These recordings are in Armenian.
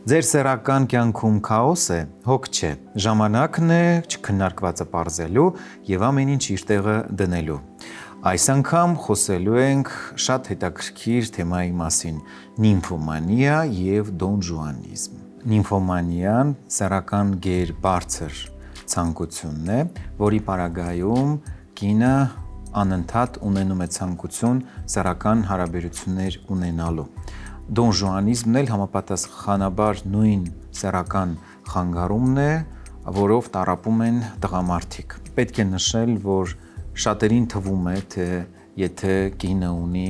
Ձեր սեռական կյանքում քաոս է, հոգ չէ, ժամանակն է չքննարկվածը պարզելու և ամեն ինչ իր տեղը դնելու։ Այս անգամ խոսելու ենք շատ հետաքրքիր թեմայի մասին՝ նիմֆոմանիա և դոնժուանիզմ։ Նիմֆոմանիան սեռական գեր բարձր ցանկությունն է, որի պարագայում կինը անընդհատ ունենում է ցանկություն սեռական հարաբերություններ ունենալու։ Դոնժուանիզմն էլ համապատասխանաբար նույն սեռական խանգարումն է, որով տառապում են տղամարդիկ։ Պետք է նշել, որ շատերին թվում է, թե եթե կինը ունի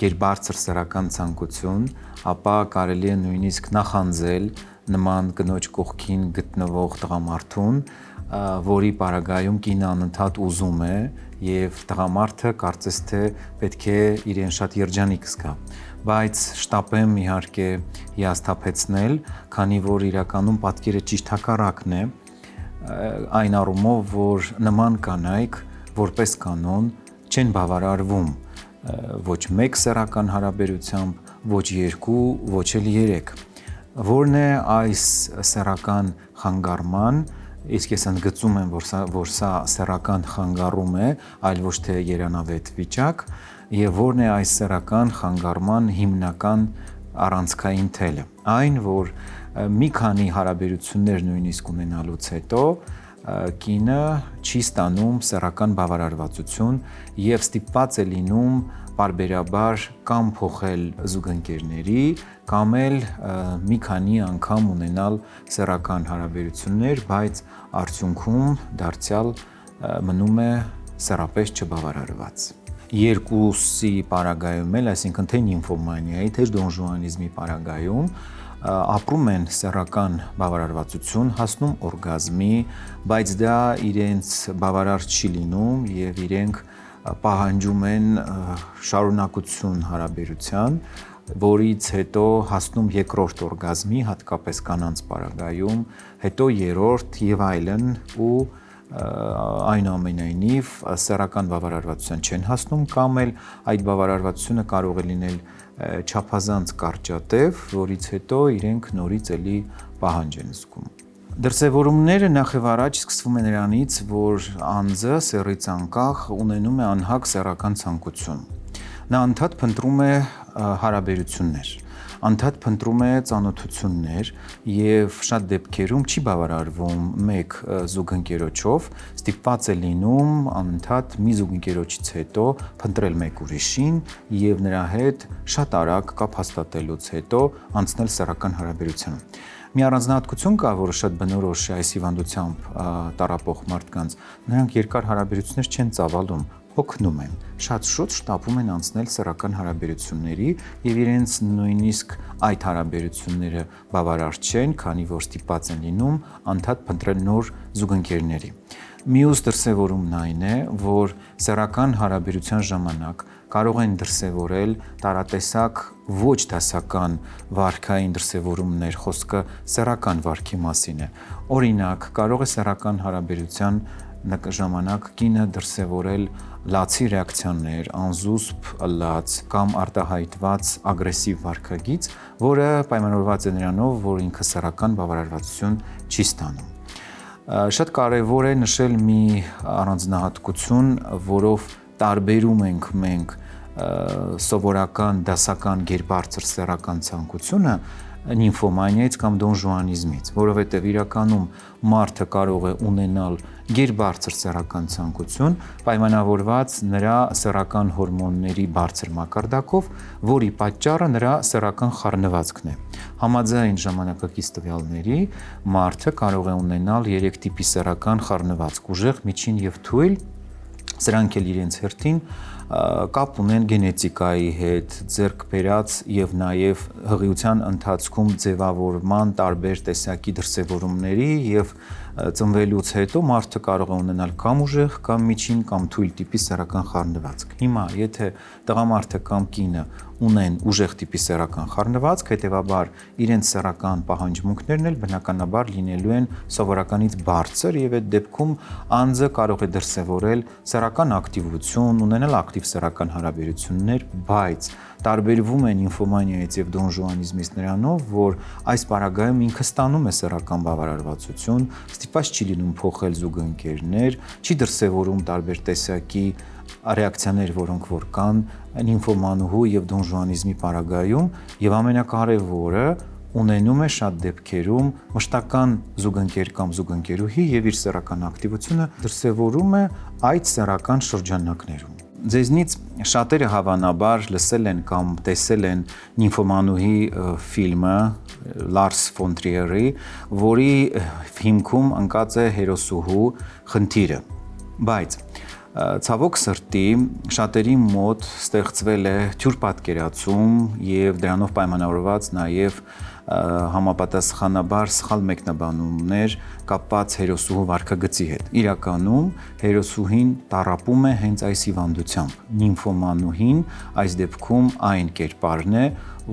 գերբարձր սեռական ցանկություն, ապա կարելի է նույնիսկ նախանձել նման կնոջ կողքին գտնվող տղամարդուն, որի պարագայում կինը անընդհատ ուզում է և տղամարդը կարծես թե պետք է իրեն շատ երջանիկ զգա։ Բայց շտապեմ իհարկե հիասթափեցնել, քանի որ իրականում պատկերը ճիշտ հակառակն է, այն առումով, որ նման կանայք որպես կանոն չեն բավարարվում ոչ մեկ սեռական հարաբերությամբ, ոչ երկու, ոչ էլ երեք։ Որն է այս սեռական խանգարման, իսկ ես ընդգծում եմ, որ սա սեռական խանգարում է, այլ ոչ թե երանավետ վիճակ, և որն է այս սեռական խանգարման հիմնական առանցքային թելը։ Այն, որ մի քանի հարաբերություններ նույնիսկ ունենալուց հետո կինը չի ստանում սեռական բավարարվածություն և ստիպված է լինում պարբերաբար կամ փոխել զուգընկերների, կամ էլ մի քանի անգամ ունենալ սեռական հարաբերություններ, բայց արդյունքում դարձյալ մնում է սեռապես չբավարարված։ Երկուսի պարագայում էլ, այսինքն թե նիմֆոմանիայի, թե դոնժուանիզմի պարագայում ապրում են սեռական բավարարվածություն, հասնում օրգազմի, բայց դա իրենց բավարար չի լինում և իրենք պահանջում են շարունակություն հարաբերության, որից հետո հասնում երկրորդ օրգազմի, հատկապես կանանց պարագայում, հետո երրորդ և այլն, ու այնուամենայնիվ սեռական բավարարվածության չեն հասնում, կամ էլ այդ բավարարվածությունը կարող է լինել չափազանց կարճատև, որից հետո իրենք նորից էլի պահանջ են զգում։ Դրսևորումները նախ և առաջ սկսվում է նրանից, որ անձը սեռից անկախ ունենում է անհագ սեռական ցանկություն։ Նա անդադար փնտրում է հարաբերություններ, անդադար փնտրում է ծանոթություններ և շատ դեպքերում չի բավարարվում մեկ զուգընկերոջով, ստիպված է լինում անընդհատ մի զուգընկերոջից հետո փնտրել մեկ ուրիշին և նրա հետ շատ արագ կապ հաստատելուց հետո անցնել սեռական հարաբերության։ Մի առանձնահատկություն կա, որը շատ բնորոշ է այս հիվանդությամբ տառապող մարդկանց, նրանք երկար հարաբերություններ չեն ծավալում, հոգնում են, շատ շուտ շտապում են անցնել սեռական հարաբերությունների և իրենց նույնիսկ այդ հարաբերությունները բավարար չեն, քանի որ ստիպված են լինում անդադար փնտրել նոր զուգընկերների։ Մյուս դրսևորումն այն է, որ սեռական հարաբերության ժամանակ կարող են դրսևորել տարատեսակ ոչ դասական վարքային դրսևորումներ, խոսքը սեռական վարքի մասին է։ Օրինակ, կարող է սեռական հարաբերության ժամանակ կինը դրսևորել լացի ռեակցիաներ, անզուսպ լաց կամ արտահայտված ագրեսիվ վարքագիծ, որը պայմանավորված է նրանով, որ ինքը սեռական բավարարվածություն չի ստանում։ Շատ կարևոր է նշել մի առանձնահատկություն, որով տարբերում ենք մենք սովորական դասական գերբարձր սեռական ցանկությունը նիմֆոմանիայից կամ դոնժուանիզմից, որովհետև իրականում մարդը կարող է ունենալ գերբարձր սեռական ցանկություն, պայմանավորված նրա սեռական հորմոնների բարձր մակարդակով, որի պատճառը նրա սեռական խառնվածքն է։ Համաձայն ժամանակակից տվյալների, մարդը կարող է ունենալ 3 տիպի սեռական խառնվածք՝ ուժեղ, միջին և թույլ, սրանք էլ իրենց հերթին կապ ունեն գենետիկայի հետ, ձեռք բերած և նաև հղիության ընթացքում ձևավորման տարբեր տեսակի դրսևորումների և ծնվելուց հետո մարդը կարող է ունենալ կամ ուժեղ, կամ միջին, կամ թույլ տիպի սեռական խառնվածք։ Հիմա, եթե տղամարդը կամ կինը ունեն ուժեղ տիպի սեռական խառնվածք, հետևաբար իրենց սեռական պահանջմունքներն էլ բնականաբար լինելու են սովորականից բարձր, և այդ դեպքում անձը կարող է դրսևորել սեռական ակտիվություն, ունենալ ակտիվ ակտիվ սեռական հարաբերություններ, բայց տարբերվում են նիմֆոմանիայից եւ դոնժուանիզմից նրանով, որ այս պարագայում ինքը ստանում է սեռական բավարարվածություն, ստիպված չի լինում փոխել զուգընկերներ, չի դրսևորում տարբեր տեսակի ռեակցիաներ, որոնք որ կան նիմֆոմանուհու եւ դոնժուանիզմի պարագայում, եւ ամենակարևորը ունենում է շատ դեպքերում մշտական զուգընկեր կամ զուգընկերուհի եւ իր սեռական ակտիվությունը դրսևորում է այդ սեռական շրջանակներում։ Ձեզնից շատերը հավանաբար լսել են կամ տեսել են նիմֆոմանուհի ֆիլմը Լարս ֆոն Տրիերի, որի հիմքում ընկած է հերոսուհու խնդիրը, բայց ցավոք սրտի շատերի մոտ ստեղծվել է թյուր պատկերացում եւ դրանով պայմանավորված նաեւ համապատասխանաբար սխալ մեկնաբանումներ կապված հերոսուհու վարքագծի հետ։ Իրականում հերոսուհին տառապում է հենց այս հիվանդությամբ։ Նիմֆոմանուհին այս դեպքում այն կերպարն է,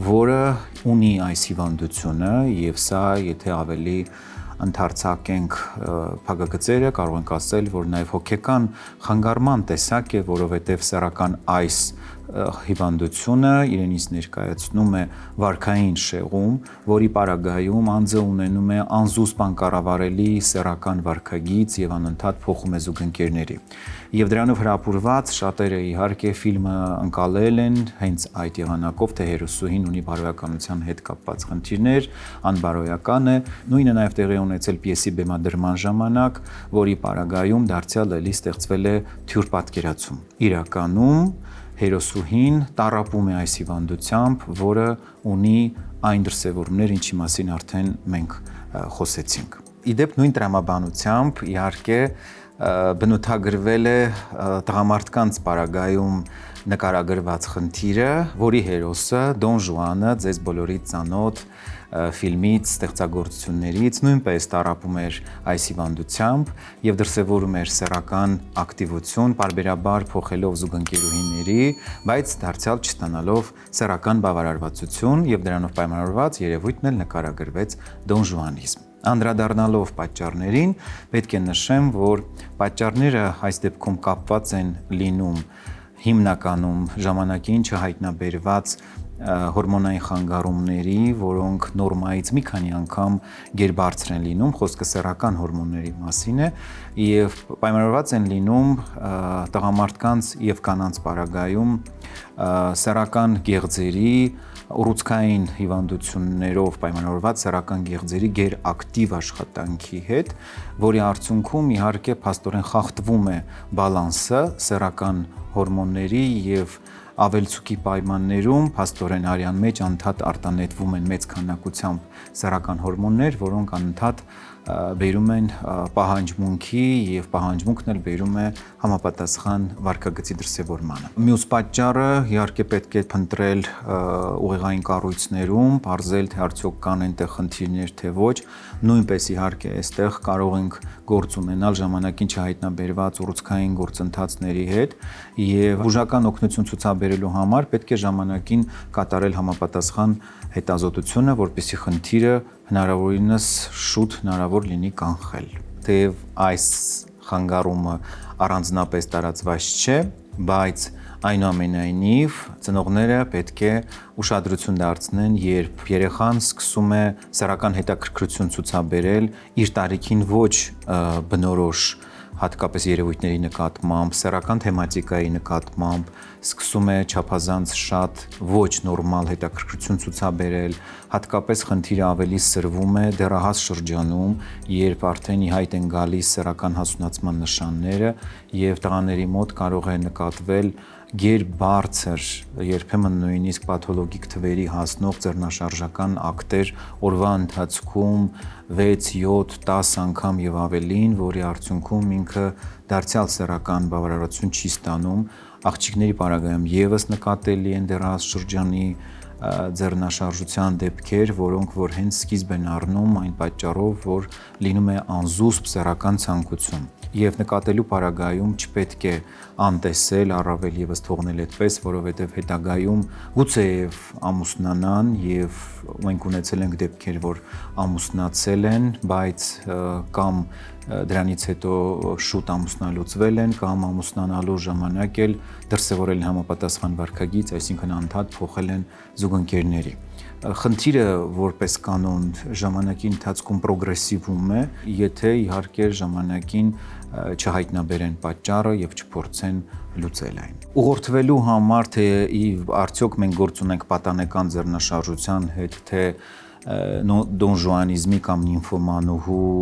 որը ունի այս հիվանդությունը եւ սա, եթե ավելի ընդարձակենք փակագծերը, կարող ենք ասել, որ նաև հոգեկան խանգարման տեսակ է, որովհետև սեռական այս հիվանդությունը իրենից ներկայացնում է վարքային շեղում, որի պարագայում անձը ունենում է անզուսպ անկառավարելի սեռական վարքագիծ եւ անընդհատ փոխում է զուգընկերների։ Եվ դրանով հրապուրված շատերը իհարկե ֆիլմը ընկալել են հենց այդ եղանակով, թե հերոսուհին ունի բարոյականության հետ կապված խնդիրներ, անբարոյական է, նույնը նաև տեղի ունեցել պիեսի բեմադրման ժամանակ, որի պարագայում դարձյալ էլի ստեղծվել է թյուր պատկերացում։ Իրականում հերոսուհին տառապում է այս հիվանդությամբ, որը ունի այն դրսևորումներ, ինչի մասին արդեն մենք խոսեցինք։ Իդեպ նույն տրամաբանությամբ իհարկե բնութագրվել է տղամարդկանց պարագայում նկարագրված խնդիրը, որի հերոսը Դոն Ժուանը ձեզ բոլորի ծանոթ ֆիլմից, ստեղծագործություններից նույնպես տառապում էր այս հիվանդությամբ եւ դրսևորում էր սեռական ակտիվություն, պարբերաբար փոխելով զուգընկերուհիների, բայց դարձյալ չստանալով սեռական բավարարվածություն եւ դրանով պայմանավորված երևույթն էլ նկարագրվեց դոնժուանիզմ։ Անդրադառնալով պատճառներին, պետք է նշեմ, որ պատճառները այս դեպքում կապված են լինում հիմնականում ժամանակին չհայտնաբերված հորմոնային խանգարումների, որոնք նորմայից մի քանի անգամ գերբարձր են լինում, խոսքը սեռական հորմոնների մասին է, եւ պայմանավորված են լինում տղամարդկանց եւ կանանց պարագայում սեռական գեղձերի ուռուցքային հիվանդություններով պայմանավորված սեռական գեղձերի գերակտիվ աշխատանքի հետ, որի արդյունքում իհարկե փաստորեն խախտվում է բալանսը սեռական հորմոնների եւ ավելցուկի պայմաններում փաստորեն արյան մեջ անընդհատ արտանետվում են մեծ քանակությամբ սեռական հորմոններ, որոնք անընդհատ բերում են պահանջմունքի եւ պահանջմունքն էլ բերում է համապատասխան վարքագծի դրսևորմանը։ Մյուս պատճառը իհարկե պետք է փնտրել ուղեղային կառույցներում, բարձել թե արդյոք կան այնտեղ խնդիրներ թե ոչ, նույնպես իհարկե այստեղ կարող ենք գործ ունենալ ժամանակին չհայտնաբերված ուռուցքային գործընթացների հետ եւ բուժական օգնություն ցուցաբերելու համար պետք է ժամանակին կատարել համապատասխան հետազոտությունը, որպեսզի խնդիրը հնարավորինս շուտ հնարավոր լինի կանխել։ Թեև այս խանգարումը առանձնապես տարածված չէ, բայց այնուամենայնիվ ծնողները պետք է ուշադրություն դարձնեն, երբ երեխան սկսում է սեռական հետաքրքրություն ցուցաբերել իր տարիքին ոչ բնորոշ հատկապես երևույթների նկատմամբ, սեռական թեմատիկայի նկատմամբ, սկսում է չափազանց շատ ոչ նորմալ հետաքրքրություն ցուցաբերել, հատկապես խնդիրը ավելի սրվում է դեռահաս շրջանում, երբ արդեն ի հայտ են գալիս սեռական հասունացման նշանները եւ տղաների մոտ կարող է նկատվել գերբարձր, երբեմն նույնիսկ պաթոլոգիկ թվերի հասնող ձեռնաշարժական ակտեր օրվա ընթացքում 6, 7, 10 անգամ եւ ավելին, որի արդյունքում ինքը դարձյալ սեռական բավարարություն չի ստանում, աղջիկների պարագայում եւս նկատելի են դեռահաս շրջանի ձեռնաշարժության դեպքեր, որոնք որ հենց սկիզբ են առնում այն պատճառով, որ լինում է անզուսպ սեռական ցանկություն։ Եվ նկատելու պարագայում չպետք է անտեսել, առավել եւս թողնել այդպես, որովհետեւ հետագայում գուցեև ամուսնանան եւ մենք ունեցել ենք դեպքեր, որ ամուսնացել են, բայց կամ դրանից հետո շուտ ամուսնալուծվել են կամ ամուսնանալու ժամանակ էլ դրսևորել են համապատասխան վարքագիծ, այսինքն անդադ փոխել են զուգընկերների։ Խնդիրը որպես կանոն ժամանակի ընթացքում պրոգրեսիվում է, եթե իհարկե ժամանակին չհայտնաբերեն պատճառը եւ չփորձեն լուծել այն։ Ուղղորդվելու համար թե արդյոք մենք գործ ունենք պատանեկան ձեռնաշարժության հետ, թե դոնժուանիզմի կամ նիմֆոմանուհու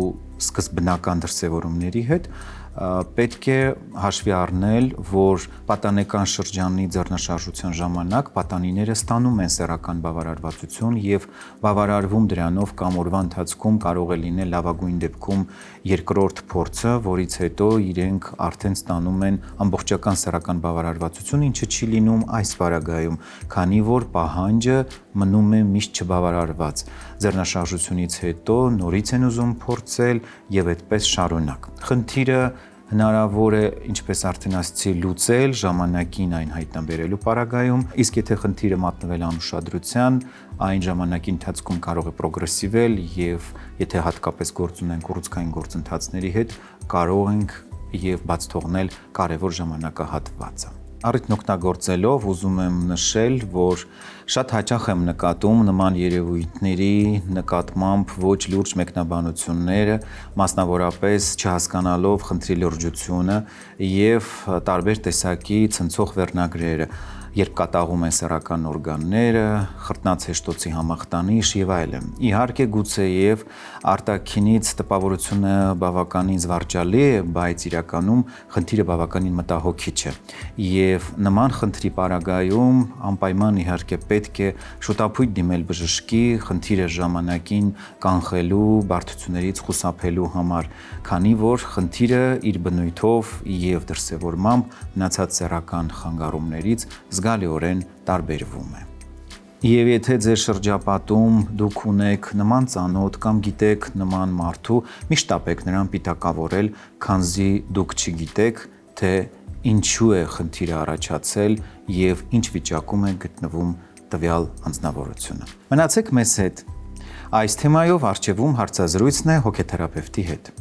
սկզբնական դրսևորումների հետ, պետք է հաշվի առնել, որ պատանեկան շրջանի ձեռնաշարժության ժամանակ պատանիները ստանում են սեռական բավարարվածություն եւ բավարարվում դրանով կամ օրվա ընթացքում կարող է լինել լավագույն դեպքում երկրորդ փորձը, որից հետո իրենք արդեն ստանում են ամբողջական սեռական բավարարվածություն, ինչը չի լինում այս պարագայում, քանի որ պահանջը մնում է միշտ չբավարարված։ Ձեռնաշարժությունից հետո նորից են ուզում փորձել եւ այդպես շարունակ։ Խնդիրը հնարավոր է, ինչպես արդեն ասացի, լուծել ժամանակին այն հայտնաբերելու պարագայում, իսկ եթե խնդիրը մատնվել անուշադրության, այն ժամանակի ընթացքում կարող է պրոգրեսիվել եւ եթե հատկապես գործ ունենք ուռուցքային գործընթացների հետ, կարող ենք եւ բաց թողնել կարեւոր ժամանակահատվածը։ Առիթն օգտագործելով ուզում եմ նշել, որ շատ հաճախ եմ նկատում նման երևույթների նկատմամբ ոչ լուրջ մեկնաբանությունները, մասնավորապես չհասկանալով խնդրի լրջությունը եւ տարբեր տեսակի ցնցող վերնագրերը, երբ կատաղում են սեռական օրգանները, խրտնացեշտոցի համախտանիշ եւ այլն։ Իհարկե գուցեև արտաքինից տպավորությունը բավականին զվարճալի է, բայց իրականում խնդիրը բավականին մտահոգիչ է։ Եվ նման խնդրի պարագայում անպայման իհարկե պետք է շուտապույտ դիմել բժշկի, խնդիրը ժամանակին կանխելու, բարդություններից խուսափելու համար, քանի որ խնդիրը իր բնույթով եւ դրսեւորմամբ մնացած սեռական խանգարումներից զգալիորեն տարբերվում է։ Եվ եթե ձեր շրջապատում դուք ունեք նման ծանոթ կամ գիտեք նման մարդու, մի շտապեք նրան պիտակավորել, քանզի դուք չգիտեք, թե ինչու է խնդիրը առաջացել եւ ինչ վիճակում է գտնվում տվյալ անձնավորությունը։ Մնացեք մեզ հետ։ Այս թեմայով առջևում հարցազրույցն է հոգեթերապևտի հետ։